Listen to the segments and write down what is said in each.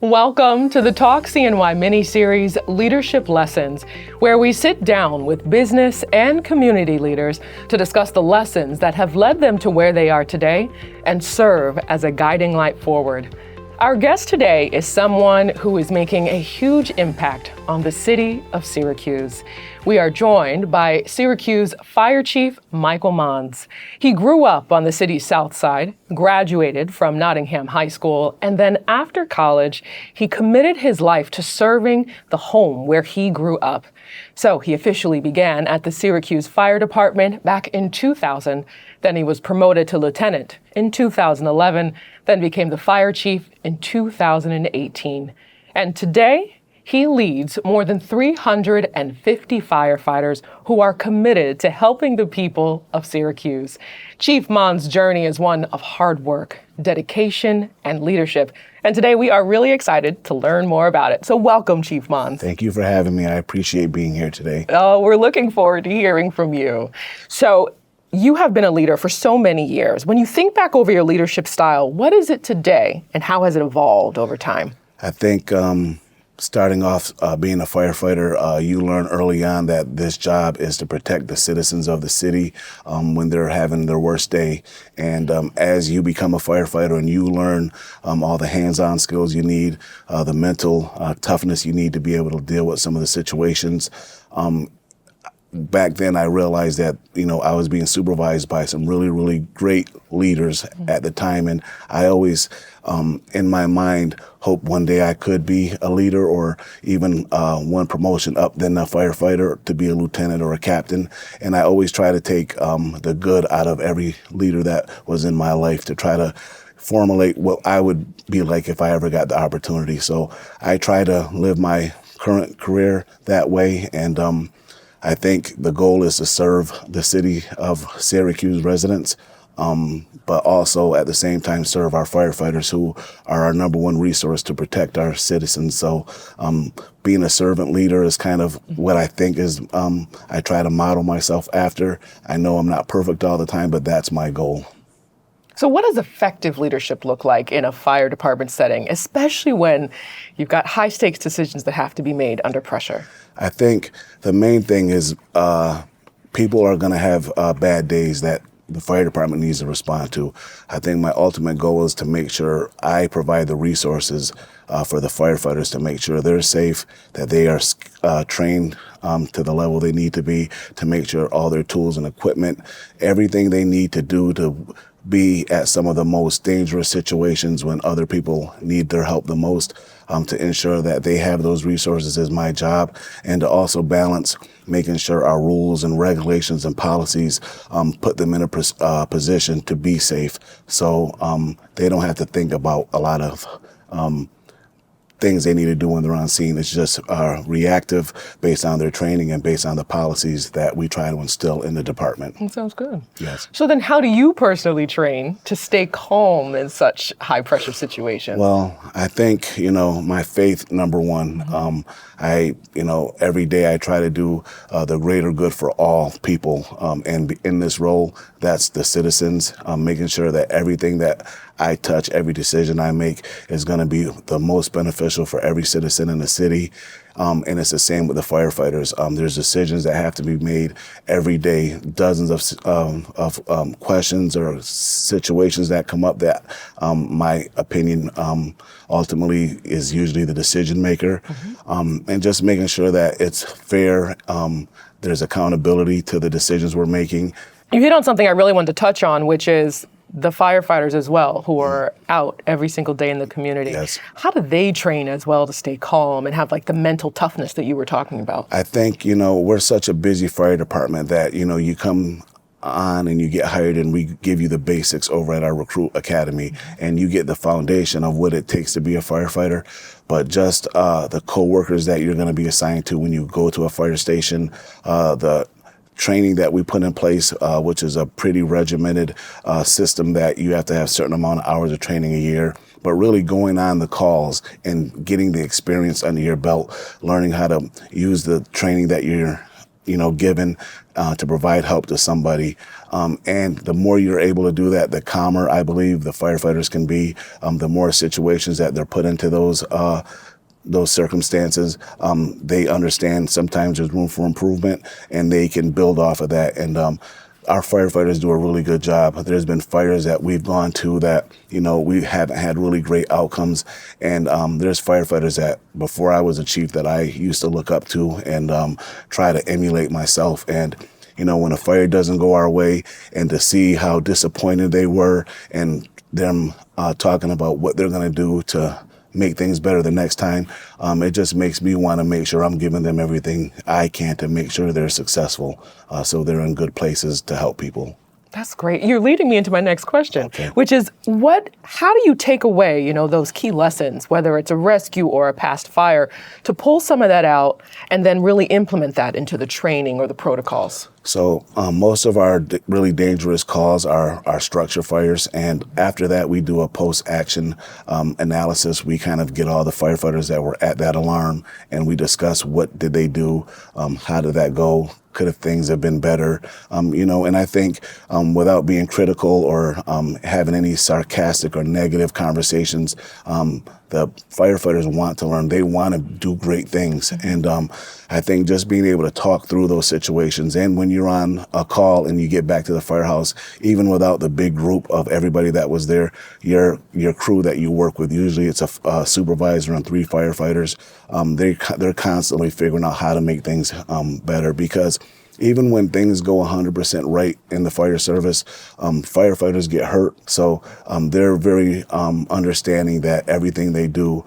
Welcome to the Talk CNY mini-series Leadership Lessons, where we sit down with business and community leaders to discuss the lessons that have led them to where they are today and serve as a guiding light forward. Our guest today is someone who is making a huge impact on the city of Syracuse. We are joined by Syracuse Fire Chief Michael Monds. He grew up on the city's south side, graduated from Nottingham High School, and then after college, he committed his life to serving the home where he grew up. So he officially began at the Syracuse Fire Department back in 2000. Then he was promoted to lieutenant in 2011, then became the fire chief in 2018. And today, he leads more than 350 firefighters who are committed to helping the people of Syracuse. Chief Monds' journey is one of hard work, dedication, and leadership. And today we are really excited to learn more about it. So welcome, Chief Monds. Thank you for having me. I appreciate being here today. Oh, we're looking forward to hearing from you. So you have been a leader for so many years. When you think back over your leadership style, what is it today and how has it evolved over time? I think starting off being a firefighter, you learn early on that this job is to protect the citizens of the city when they're having their worst day. And as you become a firefighter and you learn all the hands-on skills you need, the mental toughness you need to be able to deal with some of the situations, back then I realized that, I was being supervised by some really, really great leaders at the time. And I always, in my mind, hope one day I could be a leader or even one promotion up than a firefighter to be a lieutenant or a captain. And I always try to take the good out of every leader that was in my life to try to formulate what I would be like if I ever got the opportunity. So I try to live my current career that way. And I think the goal is to serve the city of Syracuse residents, but also at the same time serve our firefighters who are our number one resource to protect our citizens. So being a servant leader is kind of what I think is, I try to model myself after. I know I'm not perfect all the time, but that's my goal. So what does effective leadership look like in a fire department setting, especially when you've got high stakes decisions that have to be made under pressure? I think the main thing is people are going to have bad days that the fire department needs to respond to. I think my ultimate goal is to make sure I provide the resources for the firefighters to make sure they're safe, that they are trained to the level they need to be, to make sure all their tools and equipment, everything they need to do to be at some of the most dangerous situations when other people need their help the most, to ensure that they have those resources is my job, and to also balance making sure our rules and regulations and policies put them in a position to be safe. So they don't have to think about a lot of things they need to do when they're on scene. It's just reactive based on their training and based on the policies that we try to instill in the department. That sounds good. Yes. So then how do you personally train to stay calm in such high pressure situations? Well, I think, my faith, number one. Every day I try to do the greater good for all people. And in this role, that's the citizens, making sure that everything that I touch, every decision I make is going to be the most beneficial for every citizen in the city. And it's the same with the firefighters. There's decisions that have to be made every day, dozens of questions or situations that come up that my opinion ultimately is usually the decision maker. And just making sure that it's fair, there's accountability to the decisions we're making. You hit on something I really wanted to touch on, which is the firefighters as well, who are out every single day in the community. Yes. How do they train as well to stay calm and have the mental toughness that you were talking about? I think, we're such a busy fire department that, you come on and you get hired and we give you the basics over at our recruit academy and you get the foundation of what it takes to be a firefighter. But just the co-workers that you're going to be assigned to when you go to a fire station, the training that we put in place, which is a pretty regimented system that you have to have a certain amount of hours of training a year, but really going on the calls and getting the experience under your belt, learning how to use the training that you're given to provide help to somebody. And the more you're able to do that, the calmer I believe the firefighters can be, the more situations that they're put into those circumstances, they understand sometimes there's room for improvement and they can build off of that. And our firefighters do a really good job. There's been fires that we've gone to that, we haven't had really great outcomes. And there's firefighters that before I was a chief that I used to look up to and try to emulate myself. And when a fire doesn't go our way and to see how disappointed they were and them talking about what they're going to do to make things better the next time, it just makes me want to make sure I'm giving them everything I can to make sure they're successful, so they're in good places to help people. That's great. You're leading me into my next question, Okay. which is how do you take away, those key lessons, whether it's a rescue or a past fire, to pull some of that out and then really implement that into the training or the protocols? So most of our really dangerous calls are structure fires. And after that, we do a post-action analysis. We kind of get all the firefighters that were at that alarm and we discuss what did they do, how did that go, could have things have been better, and I think without being critical or having any sarcastic or negative conversations, the firefighters want to learn. They want to do great things. And I think just being able to talk through those situations, and when you're on a call and you get back to the firehouse, even without the big group of everybody that was there, your crew that you work with, usually it's a supervisor and 3 firefighters, they're constantly figuring out how to make things better, because even when things go 100% right in the fire service, firefighters get hurt. So they're very understanding that everything they do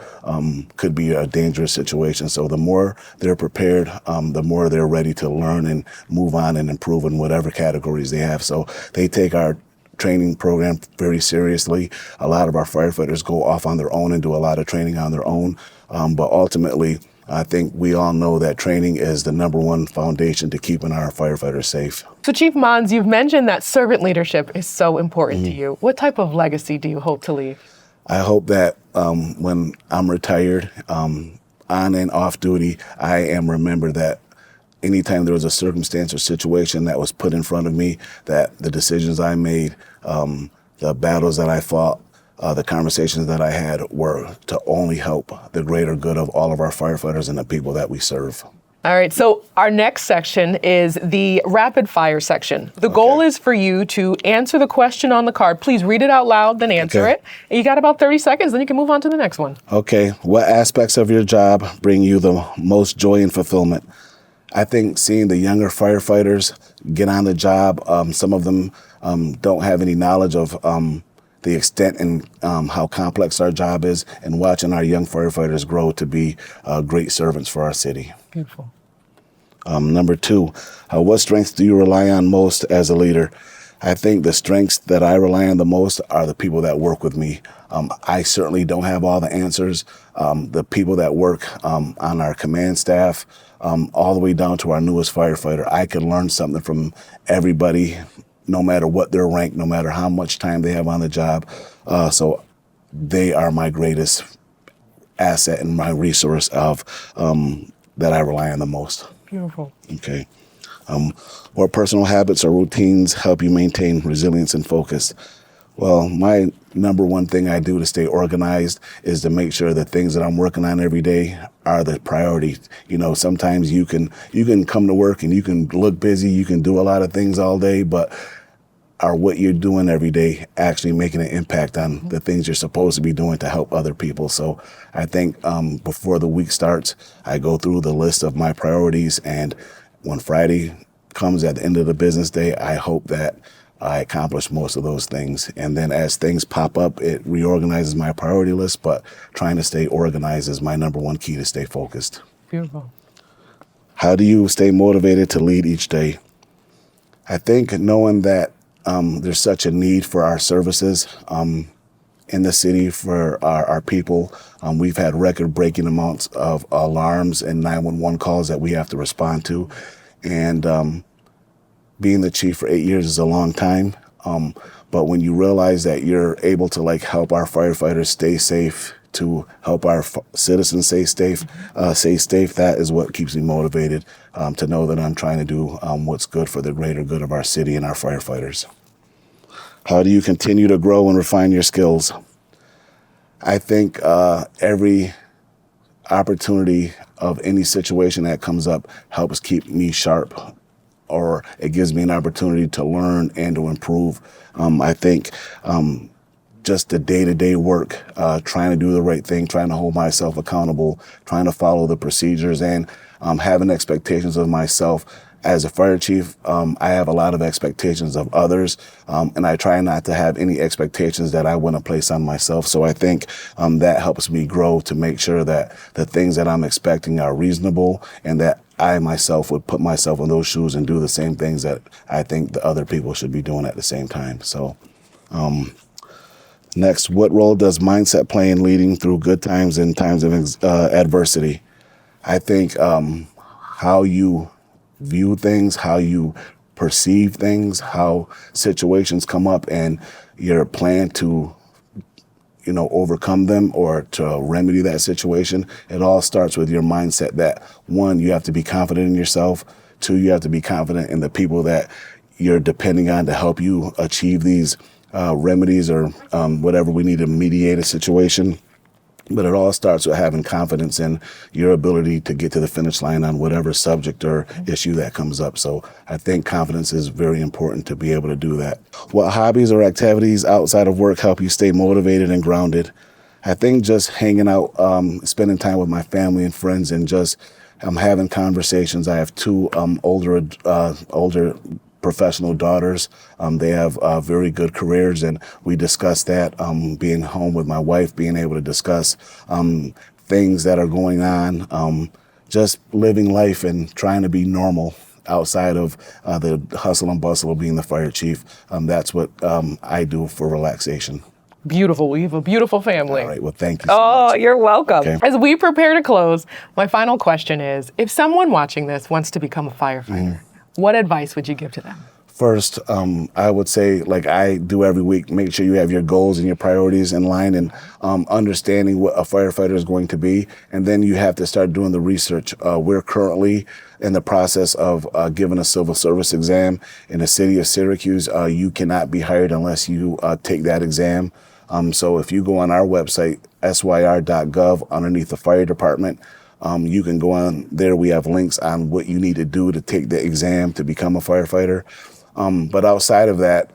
could be a dangerous situation. So the more they're prepared, the more they're ready to learn and move on and improve in whatever categories they have. So they take our training program very seriously. A lot of our firefighters go off on their own and do a lot of training on their own. But ultimately, I think we all know that training is the number one foundation to keeping our firefighters safe. So Chief Monds, you've mentioned that servant leadership is so important to you. What type of legacy do you hope to leave? I hope that when I'm retired, on and off duty, I am remembered that anytime there was a circumstance or situation that was put in front of me, that the decisions I made, the battles that I fought, the conversations that I had were to only help the greater good of all of our firefighters and the people that we serve. All right, so our next section is the rapid fire section. The goal is for you to answer the question on the card. Please read it out loud, then answer it. And you got about 30 seconds, then you can move on to the next one. Okay, what aspects of your job bring you the most joy and fulfillment? I think seeing the younger firefighters get on the job, some of them don't have any knowledge of the extent and how complex our job is, and watching our young firefighters grow to be great servants for our city. Beautiful. Number 2, what strengths do you rely on most as a leader? I think the strengths that I rely on the most are the people that work with me. I certainly don't have all the answers. The people that work on our command staff, all the way down to our newest firefighter, I could learn something from everybody, no matter what their rank, no matter how much time they have on the job. So they are my greatest asset and my resource of that I rely on the most. Beautiful. Okay. What personal habits or routines help you maintain resilience and focus? Well, my number one thing I do to stay organized is to make sure the things that I'm working on every day are the priority. Sometimes you can come to work and you can look busy, you can do a lot of things all day, but are what you're doing every day actually making an impact on the things you're supposed to be doing to help other people? So I think before the week starts, I go through the list of my priorities, and when Friday comes at the end of the business day, I hope that I accomplish most of those things. And then as things pop up, it reorganizes my priority list, but trying to stay organized is my number one key to stay focused. Beautiful. How do you stay motivated to lead each day? I think knowing that there's such a need for our services in the city for our people. We've had record-breaking amounts of alarms and 911 calls that we have to respond to. And being the chief for 8 years is a long time. But when you realize that you're able to help our firefighters stay safe, to help our citizens stay safe. That is what keeps me motivated to know that I'm trying to do what's good for the greater good of our city and our firefighters. How do you continue to grow and refine your skills? I think every opportunity of any situation that comes up helps keep me sharp, or it gives me an opportunity to learn and to improve. I think just the day-to-day work, trying to do the right thing, trying to hold myself accountable, trying to follow the procedures, and having expectations of myself. As a fire chief, I have a lot of expectations of others, and I try not to have any expectations that I wouldn't place on myself. So I think that helps me grow to make sure that the things that I'm expecting are reasonable, and that I myself would put myself in those shoes and do the same things that I think the other people should be doing at the same time. So next, what role does mindset play in leading through good times and times of adversity? I think how you view things, how you perceive things, how situations come up, and your plan to overcome them or to remedy that situation. It all starts with your mindset that, one, you have to be confident in yourself. Two, you have to be confident in the people that you're depending on to help you achieve these remedies or whatever we need to mediate a situation. But it all starts with having confidence in your ability to get to the finish line on whatever subject or issue that comes up. So I think confidence is very important to be able to do that. What hobbies or activities outside of work help you stay motivated and grounded? I think just hanging out, spending time with my family and friends, and just having conversations. I have two older professional daughters. They have very good careers, and we discuss that, being home with my wife, being able to discuss things that are going on, just living life and trying to be normal outside of the hustle and bustle of being the fire chief. That's what I do for relaxation. Beautiful. We have a beautiful family. All right. Well, thank you so much. Oh, you're welcome. Okay. As we prepare to close, my final question is, if someone watching this wants to become a firefighter, what advice would you give to them? First, I would say, like I do every week, make sure you have your goals and your priorities in line, and understanding what a firefighter is going to be. And then you have to start doing the research. We're currently in the process of giving a civil service exam in the city of Syracuse. You cannot be hired unless you take that exam. So if you go on our website, syr.gov, underneath the fire department, you can go on there. We have links on what you need to do to take the exam to become a firefighter. But outside of that,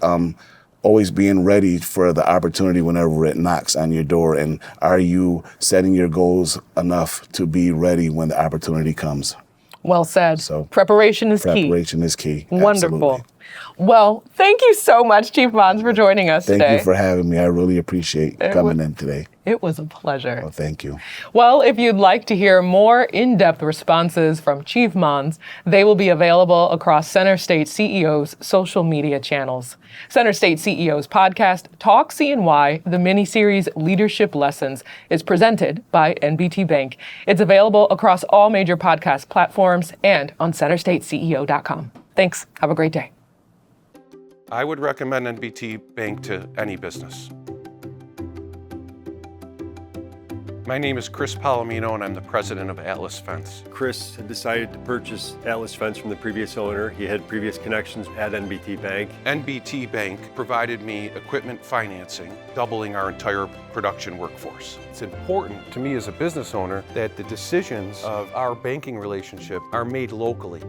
always being ready for the opportunity whenever it knocks on your door. And are you setting your goals enough to be ready when the opportunity comes? Well said. So preparation is key. Preparation is key. Wonderful. Absolutely. Well, thank you so much, Chief Monds, for joining us today. Thank you for having me. I really appreciate coming in today. It was a pleasure. Well, thank you. Well, if you'd like to hear more in-depth responses from Chief Monds, they will be available across Center State CEO's social media channels. Center State CEO's podcast, Talk CNY, the mini-series Leadership Lessons, is presented by NBT Bank. It's available across all major podcast platforms and on centerstateceo.com. Thanks. Have a great day. I would recommend NBT Bank to any business. My name is Chris Palomino, and I'm the president of Atlas Fence. Chris had decided to purchase Atlas Fence from the previous owner. He had previous connections at NBT Bank. NBT Bank provided me equipment financing, doubling our entire production workforce. It's important to me as a business owner that the decisions of our banking relationship are made locally.